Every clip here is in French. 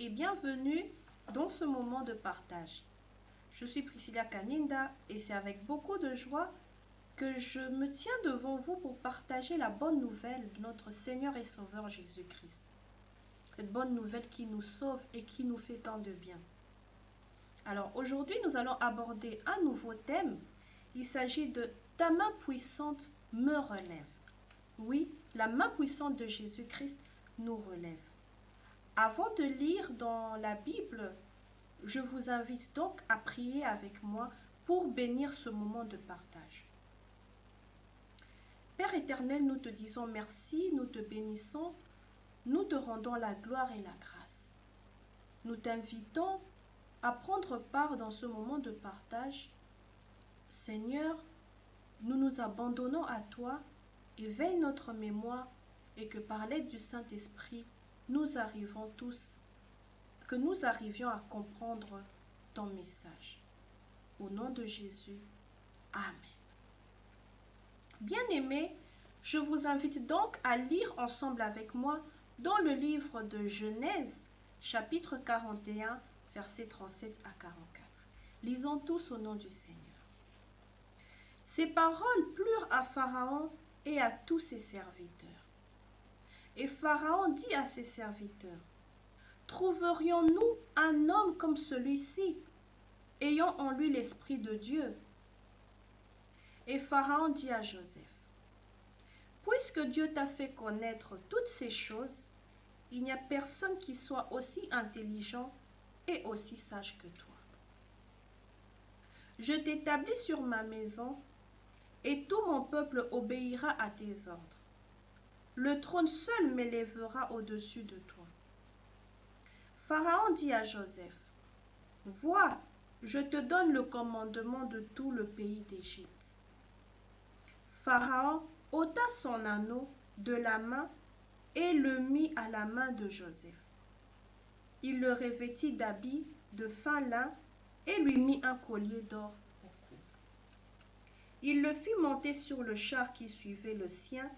et bienvenue dans ce moment de partage. Je suis Priscilla Kaninda et c'est avec beaucoup de joie que je me tiens devant vous pour partager la bonne nouvelle de notre Seigneur et Sauveur Jésus-Christ. Cette bonne nouvelle qui nous sauve et qui nous fait tant de bien. Alors aujourd'hui, nous allons aborder un nouveau thème. Il s'agit de « Ta main puissante me relève ». Oui, la main puissante de Jésus-Christ nous relève. Avant de lire dans la Bible, je vous invite donc à prier avec moi pour bénir ce moment de partage. Père éternel, nous te disons merci, nous te bénissons, nous te rendons la gloire et la grâce. Nous t'invitons à prendre part dans ce moment de partage. Seigneur, nous nous abandonnons à toi, éveille notre mémoire et que par l'aide du Saint-Esprit, nous arrivions à comprendre ton message. Au nom de Jésus, Amen. Bien-aimés, je vous invite donc à lire ensemble avec moi dans le livre de Genèse, chapitre 41, versets 37 à 44. Lisons tous au nom du Seigneur. Ces paroles plurent à Pharaon et à tous ses serviteurs. Et Pharaon dit à ses serviteurs, « Trouverions-nous un homme comme celui-ci, ayant en lui l'Esprit de Dieu ?» Et Pharaon dit à Joseph, « Puisque Dieu t'a fait connaître toutes ces choses, il n'y a personne qui soit aussi intelligent et aussi sage que toi. Je t'établis sur ma maison, et tout mon peuple obéira à tes ordres. Le trône seul m'élèvera au-dessus de toi. » Pharaon dit à Joseph, « Vois, je te donne le commandement de tout le pays d'Égypte. » Pharaon ôta son anneau de la main et le mit à la main de Joseph. Il le revêtit d'habits de fin lin et lui mit un collier d'or au cou. Il le fit monter sur le char qui suivait le sien,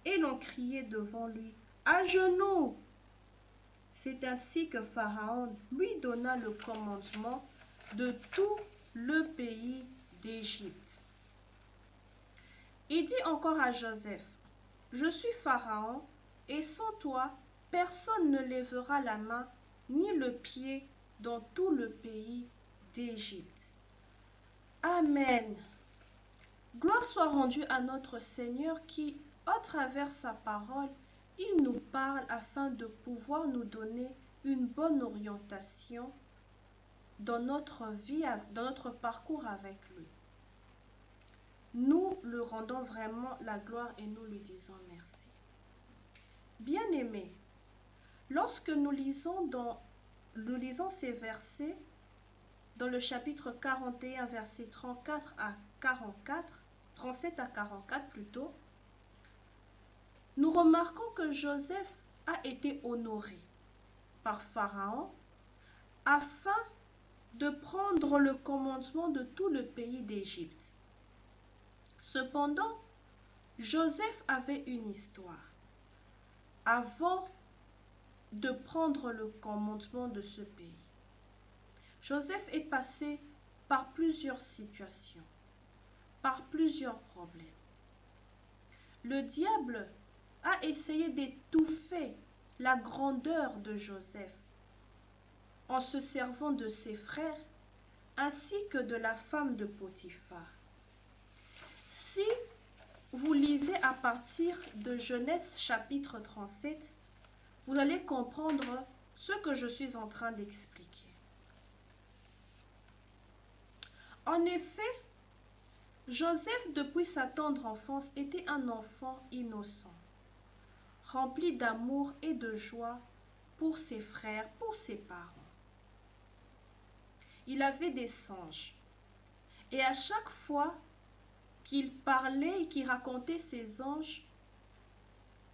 et l'on criait devant lui, « À genoux !» C'est ainsi que Pharaon lui donna le commandement de tout le pays d'Égypte. Il dit encore à Joseph, « Je suis Pharaon, et sans toi, personne ne lèvera la main ni le pied dans tout le pays d'Égypte. » Amen. Gloire soit rendue à notre Seigneur qui, à travers sa parole, il nous parle afin de pouvoir nous donner une bonne orientation dans notre vie, dans notre parcours avec lui. Nous lui rendons vraiment la gloire et nous lui disons merci. Bien-aimés, lorsque nous lisons ces versets, dans le chapitre 41, versets 37 à 44 plutôt, nous remarquons que Joseph a été honoré par Pharaon afin de prendre le commandement de tout le pays d'Égypte. Cependant, Joseph avait une histoire. Avant de prendre le commandement de ce pays, Joseph est passé par plusieurs situations, par plusieurs problèmes. Le diable a essayé d'étouffer la grandeur de Joseph en se servant de ses frères ainsi que de la femme de Potiphar. Si vous lisez à partir de Genèse chapitre 37, vous allez comprendre ce que je suis en train d'expliquer. En effet, Joseph, depuis sa tendre enfance, était un enfant innocent, rempli d'amour et de joie pour ses frères, pour ses parents. Il avait des songes, et à chaque fois qu'il parlait et qu'il racontait ses anges,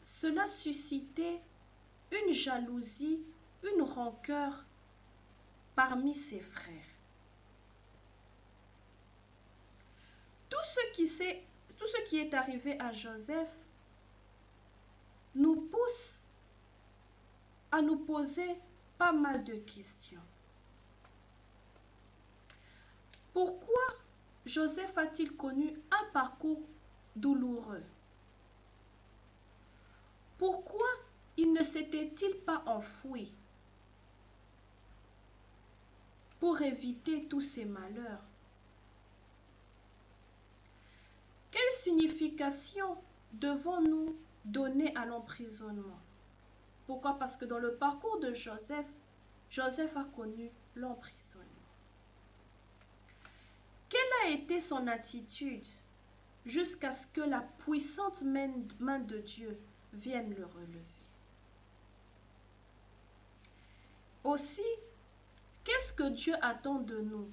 cela suscitait une jalousie, une rancœur parmi ses frères. Tout ce qui est arrivé à Joseph nous pousse à nous poser pas mal de questions. Pourquoi Joseph a-t-il connu un parcours douloureux? Pourquoi il ne s'était-il pas enfoui pour éviter tous ces malheurs? Quelle signification devons-nous donner à l'emprisonnement? Pourquoi? Parce que dans le parcours de Joseph, Joseph a connu l'emprisonnement. Quelle a été son attitude jusqu'à ce que la puissante main de Dieu vienne le relever? Aussi, qu'est-ce que Dieu attend de nous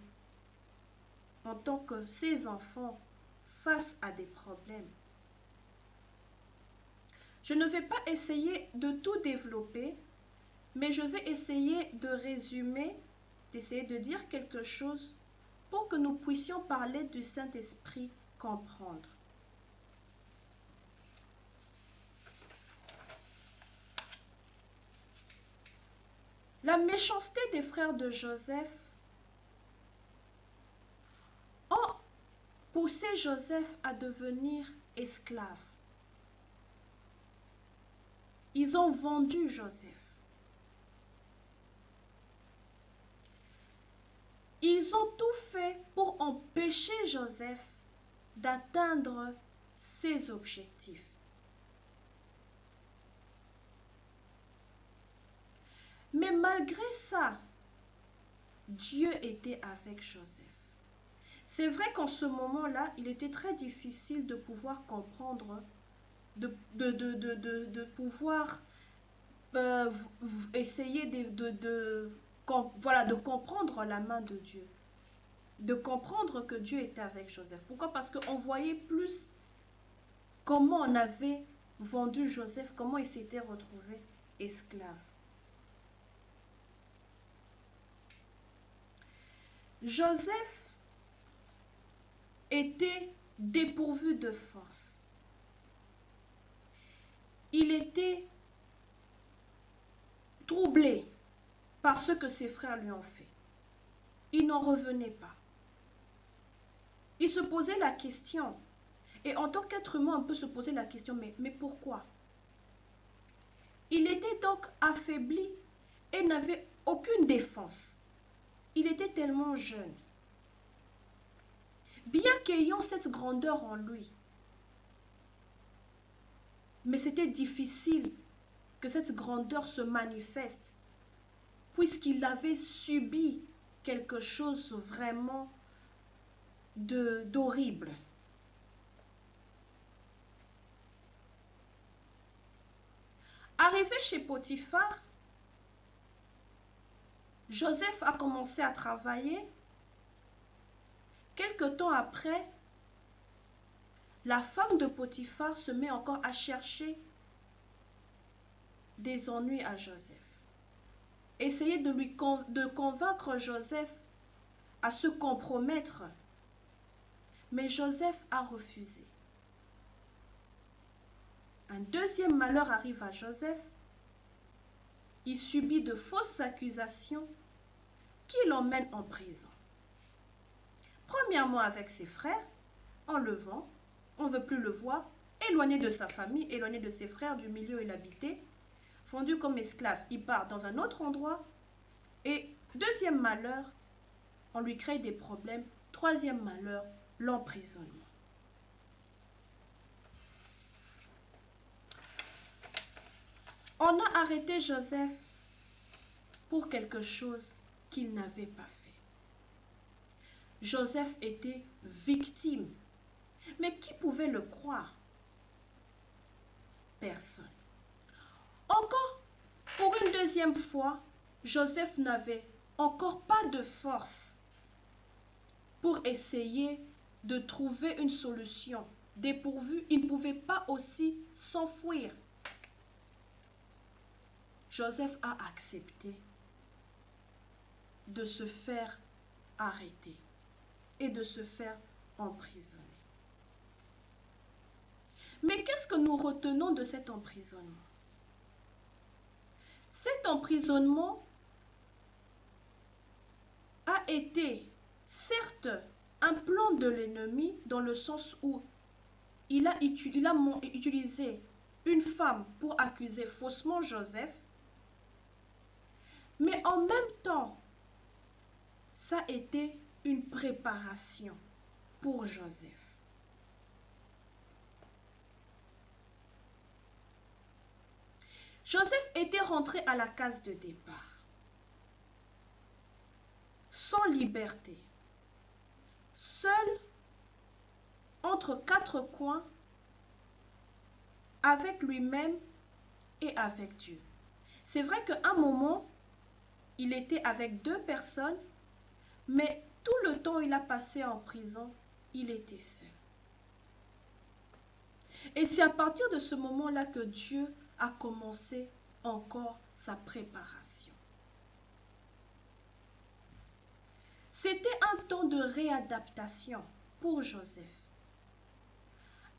en tant que ses enfants face à des problèmes? Je ne vais pas essayer de tout développer, mais je vais essayer de résumer, d'essayer de dire quelque chose pour que nous puissions parler du Saint-Esprit, comprendre. La méchanceté des frères de Joseph ont poussé Joseph à devenir esclave. Ils ont vendu Joseph. Ils ont tout fait pour empêcher Joseph d'atteindre ses objectifs. Mais malgré ça, Dieu était avec Joseph. C'est vrai qu'en ce moment-là, il était très difficile de pouvoir comprendre, de pouvoir essayer de comprendre la main de Dieu. De comprendre que Dieu était avec Joseph. Pourquoi? Parce qu'on voyait plus comment on avait vendu Joseph, comment il s'était retrouvé esclave. Joseph était dépourvu de force. Il était troublé par ce que ses frères lui ont fait. Il n'en revenait pas. Il se posait la question, et en tant qu'être humain, on peut se poser la question, mais pourquoi? Il était donc affaibli et n'avait aucune défense. Il était tellement jeune. Bien qu'ayant cette grandeur en lui, mais c'était difficile que cette grandeur se manifeste, puisqu'il avait subi quelque chose vraiment d'horrible. Arrivé chez Potiphar, Joseph a commencé à travailler. Quelque temps après, la femme de Potiphar se met encore à chercher des ennuis à Joseph. Essayer de convaincre Joseph à se compromettre. Mais Joseph a refusé. Un deuxième malheur arrive à Joseph. Il subit de fausses accusations qui l'emmènent en prison. Premièrement avec ses frères, en le vend, on ne veut plus le voir, éloigné de sa famille, éloigné de ses frères, du milieu où il habitait, vendu comme esclave, il part dans un autre endroit. Et deuxième malheur, on lui crée des problèmes. Troisième malheur, l'emprisonnement. On a arrêté Joseph pour quelque chose qu'il n'avait pas fait. Joseph était victime. Mais qui pouvait le croire? Personne. Encore, pour une deuxième fois, Joseph n'avait encore pas de force pour essayer de trouver une solution. Dépourvu, il ne pouvait pas aussi s'enfuir. Joseph a accepté de se faire arrêter et de se faire emprisonner. Mais qu'est-ce que nous retenons de cet emprisonnement? Cet emprisonnement a été, certes, un plan de l'ennemi dans le sens où il a utilisé une femme pour accuser faussement Joseph, mais en même temps, ça a été une préparation pour Joseph. Joseph était rentré à la case de départ, sans liberté, seul entre quatre coins, avec lui-même et avec Dieu. C'est vrai qu'à un moment, il était avec deux personnes, mais tout le temps il a passé en prison, il était seul. Et c'est à partir de ce moment-là que Dieu a commencé encore sa préparation. C'était un temps de réadaptation pour Joseph.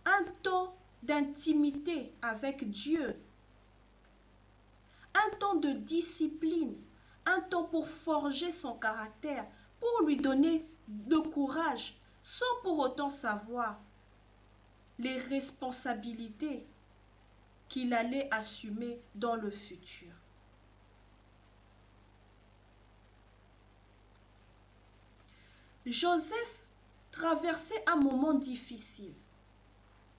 Un temps d'intimité avec Dieu. Un temps de discipline. Un temps pour forger son caractère, pour lui donner de courage, sans pour autant savoir les responsabilités qu'il allait assumer dans le futur. Joseph traversait un moment difficile,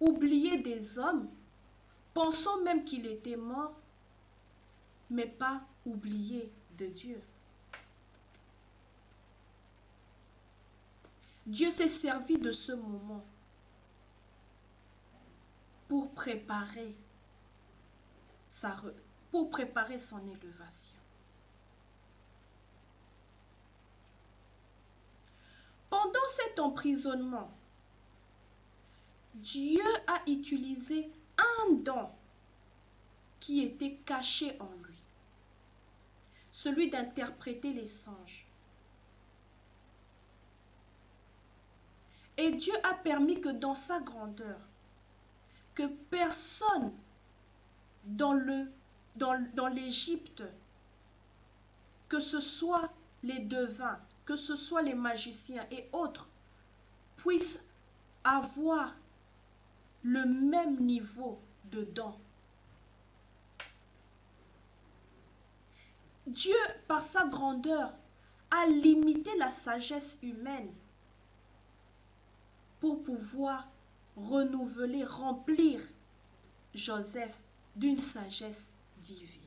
oublié des hommes, pensant même qu'il était mort, mais pas oublié de Dieu. Dieu s'est servi de ce moment pour préparer son élévation. Pendant cet emprisonnement, Dieu a utilisé un don qui était caché en lui, celui d'interpréter les songes. Et Dieu a permis que dans sa grandeur, que personne dans l'Égypte, que ce soit les devins, que ce soit les magiciens et autres, puissent avoir le même niveau de don. Dieu, par sa grandeur, a limité la sagesse humaine pour pouvoir renouveler, remplir Joseph d'une sagesse divine.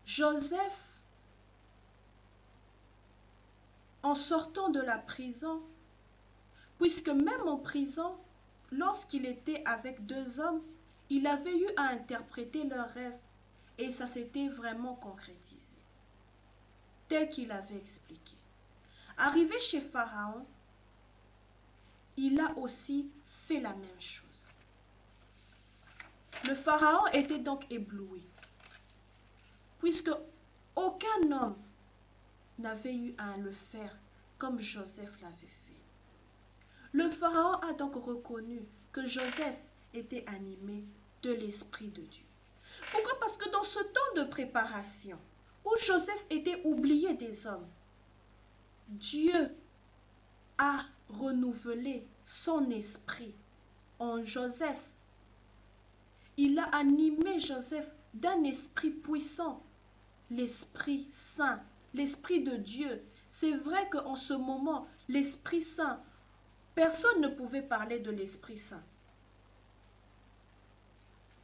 Joseph, en sortant de la prison, puisque même en prison, lorsqu'il était avec deux hommes, il avait eu à interpréter leurs rêves et ça s'était vraiment concrétisé, tel qu'il avait expliqué. Arrivé chez Pharaon, il a aussi fait la même chose. Le Pharaon était donc ébloui, puisque aucun homme n'avait eu à le faire comme Joseph l'avait fait. Le Pharaon a donc reconnu que Joseph était animé de l'Esprit de Dieu. Pourquoi? Parce que dans ce temps de préparation, où Joseph était oublié des hommes, Dieu a renouvelé son esprit en Joseph. Il a animé Joseph d'un esprit puissant, l'Esprit Saint, l'Esprit de Dieu. C'est vrai qu'en ce moment, l'Esprit Saint, personne ne pouvait parler de l'Esprit Saint.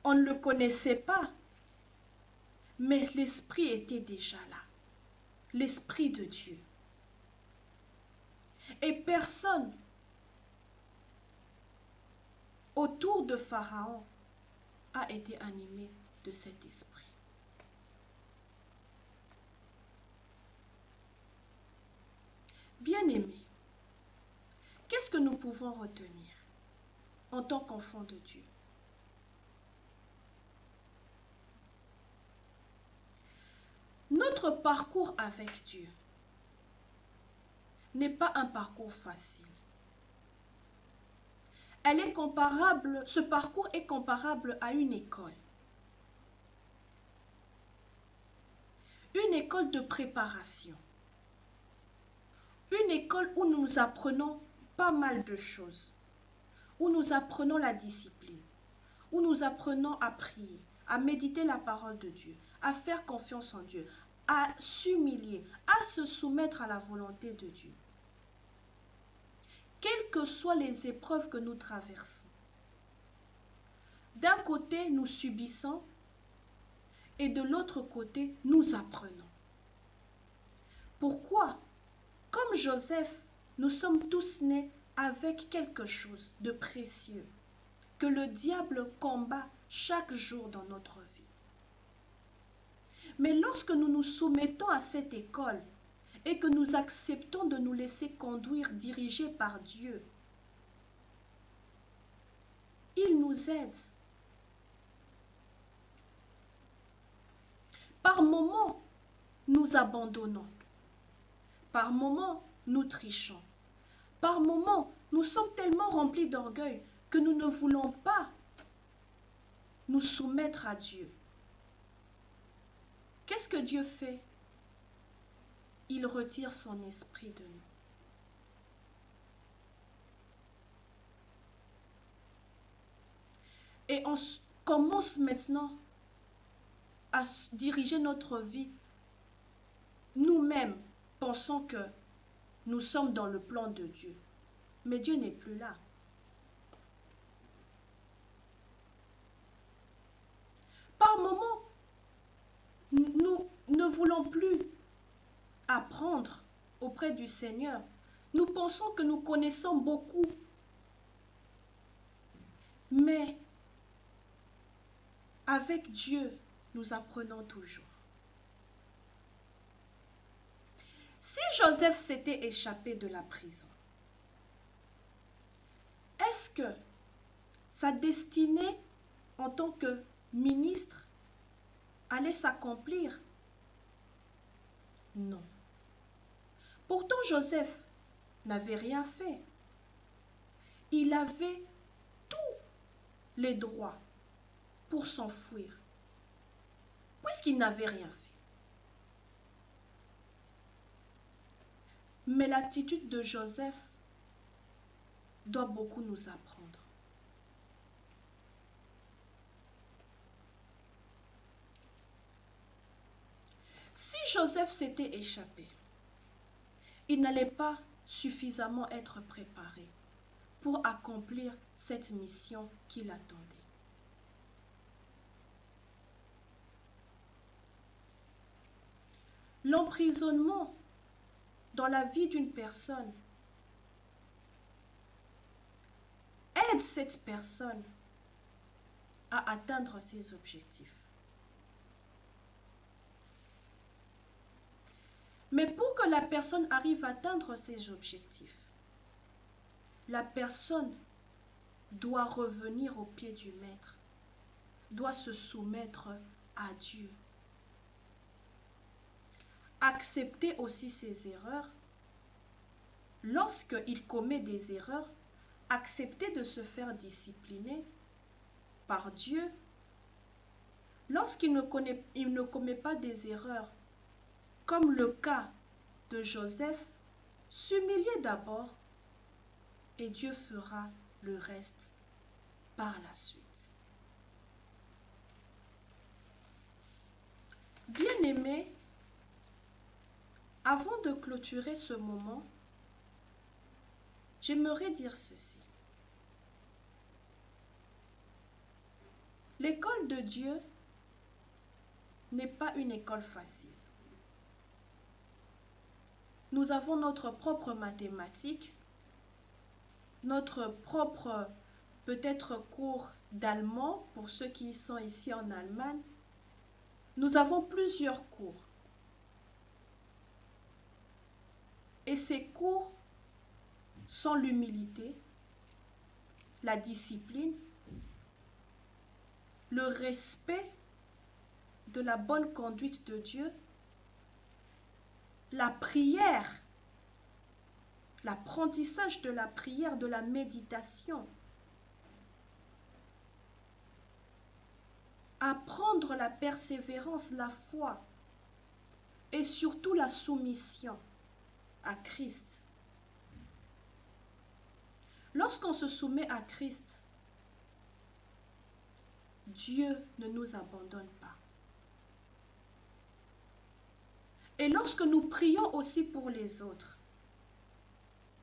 On ne le connaissait pas, mais l'Esprit était déjà là, l'Esprit de Dieu. Et personne autour de Pharaon a été animé de cet esprit. Bien-aimés, qu'est-ce que nous pouvons retenir en tant qu'enfants de Dieu? Notre parcours avec Dieu n'est pas un parcours facile. Ce parcours est comparable à une école. une école de préparation, une école où nous apprenons pas mal de choses, où nous apprenons la discipline, où nous apprenons à prier, à méditer la parole de Dieu, à faire confiance en Dieu, à s'humilier, à se soumettre à la volonté de Dieu. Quelles que soient les épreuves que nous traversons, d'un côté, nous subissons et de l'autre côté, nous apprenons. Pourquoi? Comme Joseph, nous sommes tous nés avec quelque chose de précieux que le diable combat chaque jour dans notre vie. Mais lorsque nous nous soumettons à cette école et que nous acceptons de nous laisser conduire, diriger par Dieu, il nous aide. Par moments, nous abandonnons. Par moments, nous trichons. Par moments, nous sommes tellement remplis d'orgueil que nous ne voulons pas nous soumettre à Dieu. Qu'est-ce que Dieu fait? Il retire son esprit de nous. Et on commence maintenant à diriger notre vie. Nous-mêmes pensons que nous sommes dans le plan de Dieu. Mais Dieu n'est plus là. Par moments, nous ne voulons plus apprendre auprès du Seigneur. Nous pensons que nous connaissons beaucoup. Mais avec Dieu, nous apprenons toujours. Si Joseph s'était échappé de la prison, est-ce que sa destinée en tant que ministre allait s'accomplir? Non. Pourtant, Joseph n'avait rien fait. Il avait tous les droits pour s'enfuir, puisqu'il n'avait rien fait. Mais l'attitude de Joseph doit beaucoup nous apprendre. Si Joseph s'était échappé, il n'allait pas suffisamment être préparé pour accomplir cette mission qu'il attendait. L'emprisonnement dans la vie d'une personne aide cette personne à atteindre ses objectifs. Mais pour que la personne arrive à atteindre ses objectifs, la personne doit revenir au pied du maître, doit se soumettre à Dieu. Accepter aussi ses erreurs. Lorsqu'il commet des erreurs, accepter de se faire discipliner par Dieu. Lorsqu'il ne commet pas des erreurs, comme le cas de Joseph, s'humilier d'abord et Dieu fera le reste par la suite. Bien-aimés, avant de clôturer ce moment, j'aimerais dire ceci. L'école de Dieu n'est pas une école facile. Nous avons notre propre mathématique, notre propre peut-être cours d'allemand pour ceux qui sont ici en Allemagne. Nous avons plusieurs cours. Et ces cours sont l'humilité, la discipline, le respect de la bonne conduite de Dieu, la prière, l'apprentissage de la prière, de la méditation, apprendre la persévérance, la foi, et surtout la soumission à Christ. Lorsqu'on se soumet à Christ, Dieu ne nous abandonne pas. Et lorsque nous prions aussi pour les autres,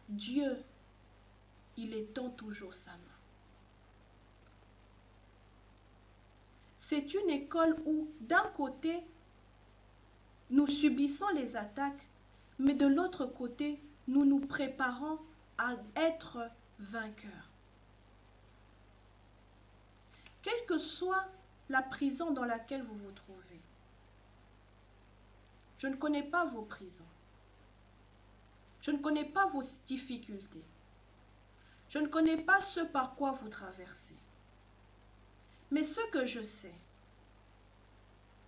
Dieu, il étend toujours sa main. C'est une école où, d'un côté, nous subissons les attaques, mais de l'autre côté, nous nous préparons à être vainqueurs. Quelle que soit la prison dans laquelle vous vous trouvez, je ne connais pas vos prisons. Je ne connais pas vos difficultés. Je ne connais pas ce par quoi vous traversez. Mais ce que je sais,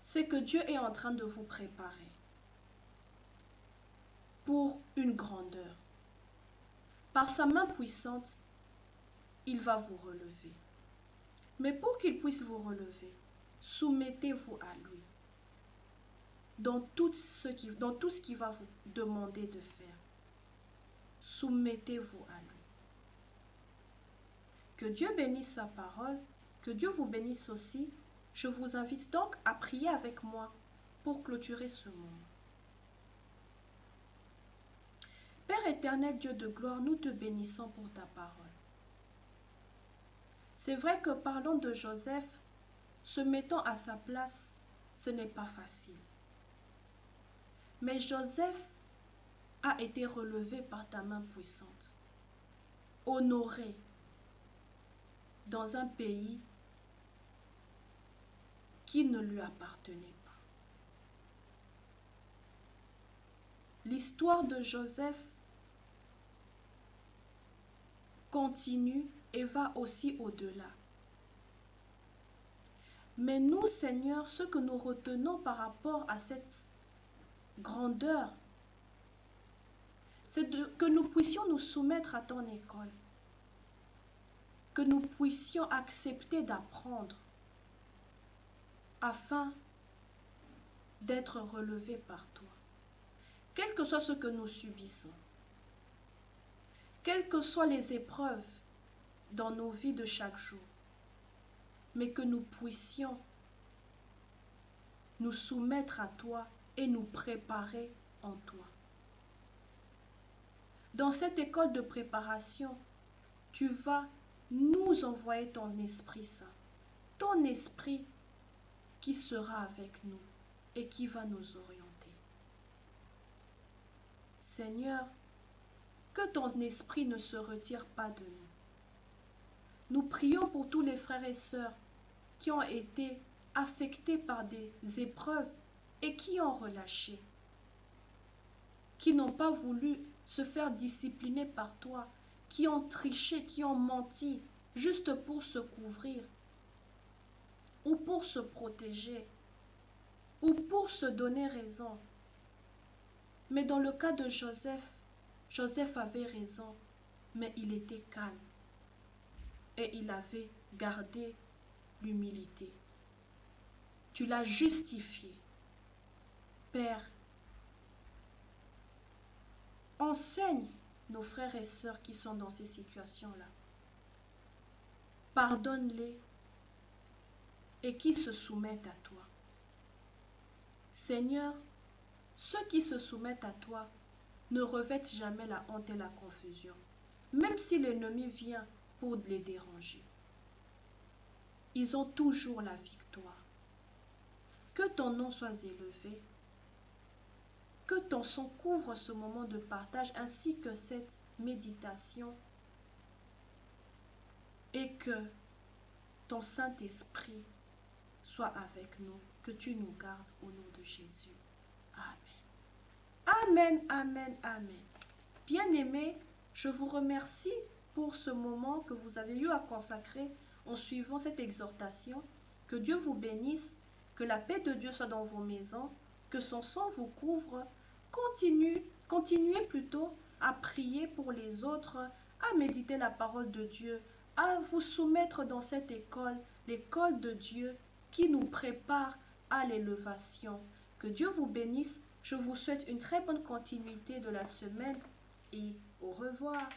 c'est que Dieu est en train de vous préparer pour une grandeur. Par sa main puissante, il va vous relever. Mais pour qu'il puisse vous relever, soumettez-vous à lui dans tout ce qu'il va vous demander de faire. Soumettez-vous à lui. Que Dieu bénisse sa parole, que Dieu vous bénisse aussi. Je vous invite donc à prier avec moi pour clôturer ce moment. Père éternel, Dieu de gloire, nous te bénissons pour ta parole. C'est vrai que parlant de Joseph, se mettant à sa place, ce n'est pas facile. Mais Joseph a été relevé par ta main puissante, honoré dans un pays qui ne lui appartenait pas. L'histoire de Joseph continue et va aussi au-delà. Mais nous, Seigneur, ce que nous retenons par rapport à cette grandeur, c'est que nous puissions nous soumettre à ton école, que nous puissions accepter d'apprendre afin d'être relevés par toi. Quel que soit ce que nous subissons, quelles que soient les épreuves dans nos vies de chaque jour, mais que nous puissions nous soumettre à toi et nous préparer en toi. Dans cette école de préparation, tu vas nous envoyer ton Esprit Saint, ton Esprit qui sera avec nous et qui va nous orienter. Seigneur, que ton Esprit ne se retire pas de nous. Nous prions pour tous les frères et sœurs qui ont été affectés par des épreuves et qui ont relâché, qui n'ont pas voulu se faire discipliner par toi, qui ont triché, qui ont menti, juste pour se couvrir, ou pour se protéger, ou pour se donner raison. Mais dans le cas de Joseph, Joseph avait raison, mais il était calme et il avait gardé l'humilité. Tu l'as justifié. Père, enseigne nos frères et sœurs qui sont dans ces situations-là. Pardonne-les et qui se soumettent à toi. Seigneur, ceux qui se soumettent à toi ne revêtent jamais la honte et la confusion, même si l'ennemi vient pour les déranger. Ils ont toujours la victoire. Que ton nom soit élevé, que ton son couvre ce moment de partage ainsi que cette méditation et que ton Saint-Esprit soit avec nous, que tu nous gardes au nom de Jésus. Amen. Amen, amen, amen. Bien-aimés, je vous remercie pour ce moment que vous avez eu à consacrer en suivant cette exhortation. Que Dieu vous bénisse, que la paix de Dieu soit dans vos maisons, que son sang vous couvre. Continuez plutôt à prier pour les autres, à méditer la parole de Dieu, à vous soumettre dans cette école, l'école de Dieu qui nous prépare à l'élévation. Que Dieu vous bénisse. Je vous souhaite une très bonne continuité de la semaine et au revoir.